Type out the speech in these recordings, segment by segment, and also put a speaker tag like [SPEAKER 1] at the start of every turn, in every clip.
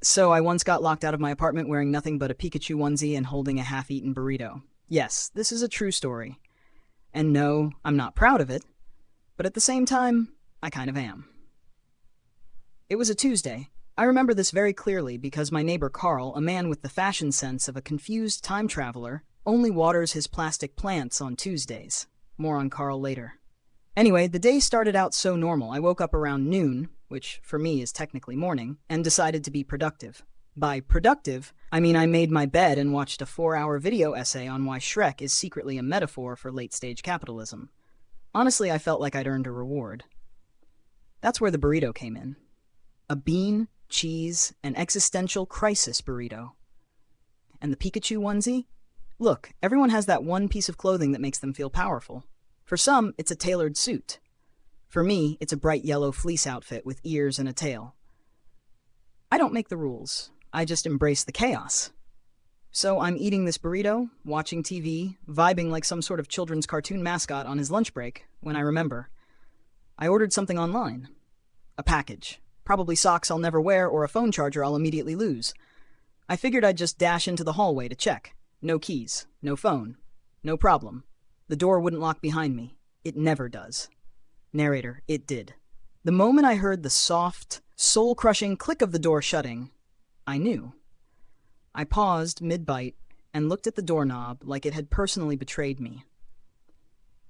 [SPEAKER 1] So I once got locked out of my apartment wearing nothing but a Pikachu onesie and holding a half-eaten burrito. Yes, this is a true story. And no, I'm not proud of it, but at the same time, I kind of am. It was a Tuesday. I remember this very clearly because my neighbor Carl, a man with the fashion sense of a confused time traveler, only waters his plastic plants on Tuesdays. More on Carl later. Anyway, the day started out so normal. I woke up around noon, which for me is technically morning, and decided to be productive. By productive, I mean I made my bed and watched a 4-hour video essay on why Shrek is secretly a metaphor for late-stage capitalism. Honestly, I felt like I'd earned a reward. That's where the burrito came in. A bean, cheese, and existential crisis burrito. And the Pikachu onesie? Look, everyone has that one piece of clothing that makes them feel powerful. For some, it's a tailored suit. For me, it's a bright yellow fleece outfit with ears and a tail. I don't make the rules. I just embrace the chaos. So I'm eating this burrito, watching TV, vibing like some sort of children's cartoon mascot on his lunch break, when I remember. I ordered something online. A package. Probably socks I'll never wear or a phone charger I'll immediately lose. I figured I'd just dash into the hallway to check. No keys, no phone, no problem. The door wouldn't lock behind me. It never does. Narrator, it did. The moment I heard the soft, soul-crushing click of the door shutting, I knew. I paused mid-bite and looked at the doorknob like it had personally betrayed me.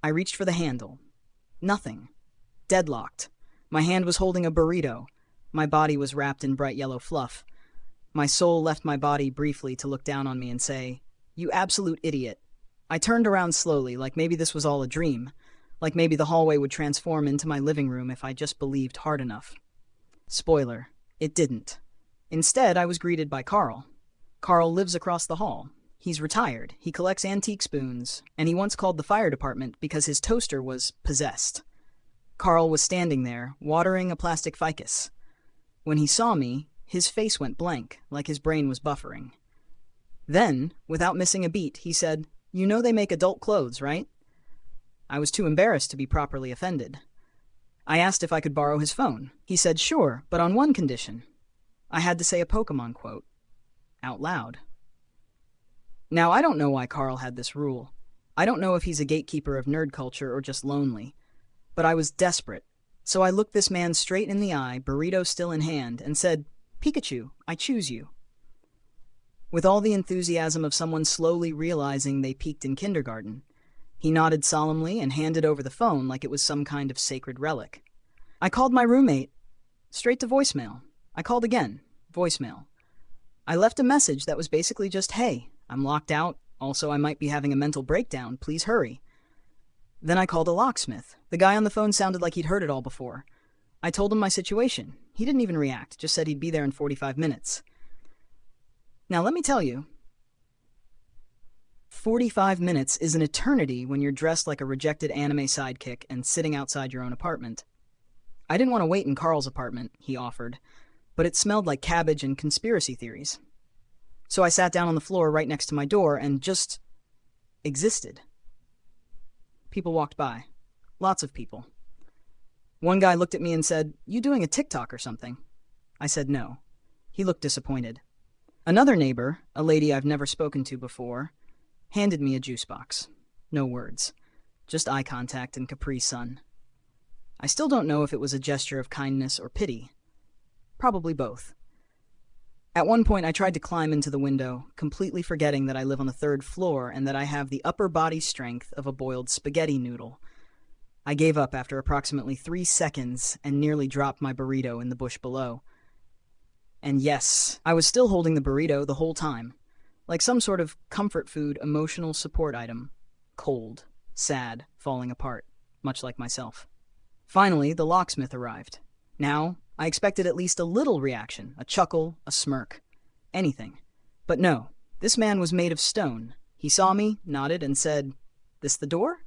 [SPEAKER 1] I reached for the handle. Nothing. Deadlocked. My hand was holding a burrito. My body was wrapped in bright yellow fluff. My soul left my body briefly to look down on me and say, "You absolute idiot." I turned around slowly, like maybe this was all a dream. Like maybe the hallway would transform into my living room if I just believed hard enough. Spoiler, it didn't. Instead, I was greeted by Carl. Carl lives across the hall. He's retired, he collects antique spoons, and he once called the fire department because his toaster was possessed. Carl was standing there, watering a plastic ficus. When he saw me, his face went blank, like his brain was buffering. Then, without missing a beat, he said, "You know they make adult clothes, right?" I was too embarrassed to be properly offended. I asked if I could borrow his phone. He said sure, but on one condition. I had to say a Pokemon quote. Out loud. Now, I don't know why Carl had this rule. I don't know if he's a gatekeeper of nerd culture or just lonely. But I was desperate, so I looked this man straight in the eye, burrito still in hand, and said, "Pikachu, I choose you." With all the enthusiasm of someone slowly realizing they peaked in kindergarten, he nodded solemnly and handed over the phone like it was some kind of sacred relic. I called my roommate. Straight to voicemail. I called again. Voicemail. I left a message that was basically just, "Hey, I'm locked out. Also, I might be having a mental breakdown. Please hurry." Then I called a locksmith. The guy on the phone sounded like he'd heard it all before. I told him my situation. He didn't even react, just said he'd be there in 45 minutes. Now, let me tell you, 45 minutes is an eternity when you're dressed like a rejected anime sidekick and sitting outside your own apartment. I didn't want to wait in Carl's apartment, he offered, but it smelled like cabbage and conspiracy theories. So I sat down on the floor right next to my door and just existed. People walked by. Lots of people. One guy looked at me and said, "You doing a TikTok or something?" I said no. He looked disappointed. Another neighbor, a lady I've never spoken to before, handed me a juice box. No words. Just eye contact and Capri Sun. I still don't know if it was a gesture of kindness or pity. Probably both. At one point I tried to climb into the window, completely forgetting that I live on the 3rd floor and that I have the upper body strength of a boiled spaghetti noodle. I gave up after approximately 3 seconds and nearly dropped my burrito in the bush below. And yes, I was still holding the burrito the whole time, like some sort of comfort food emotional support item. Cold, sad, falling apart, much like myself. Finally, the locksmith arrived. Now, I expected at least a little reaction, a chuckle, a smirk, anything. But no, this man was made of stone. He saw me, nodded, and said, "This the door?"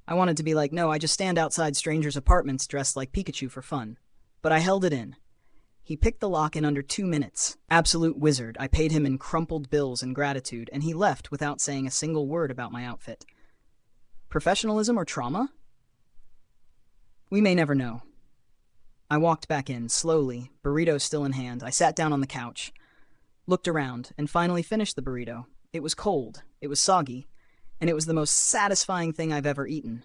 [SPEAKER 1] I wanted to be like, "No, I just stand outside strangers' apartments dressed like Pikachu for fun." But I held it in. He picked the lock in under 2 minutes. Absolute wizard. I paid him in crumpled bills in gratitude, and he left without saying a single word about my outfit. Professionalism or trauma? We may never know. I walked back in, slowly, burrito still in hand. I sat down on the couch. looked around, and finally finished the burrito. It was cold, it was soggy, and it was the most satisfying thing I've ever eaten.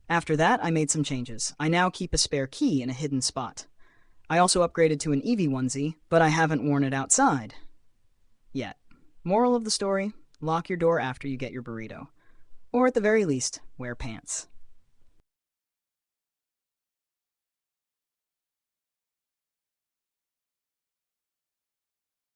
[SPEAKER 1] After that, I made some changes. I now keep a spare key in a hidden spot. I also upgraded to an Eevee onesie, but I haven't worn it outside. Yet. Moral of the story, lock your door after you get your burrito. Or at the very least, wear pants.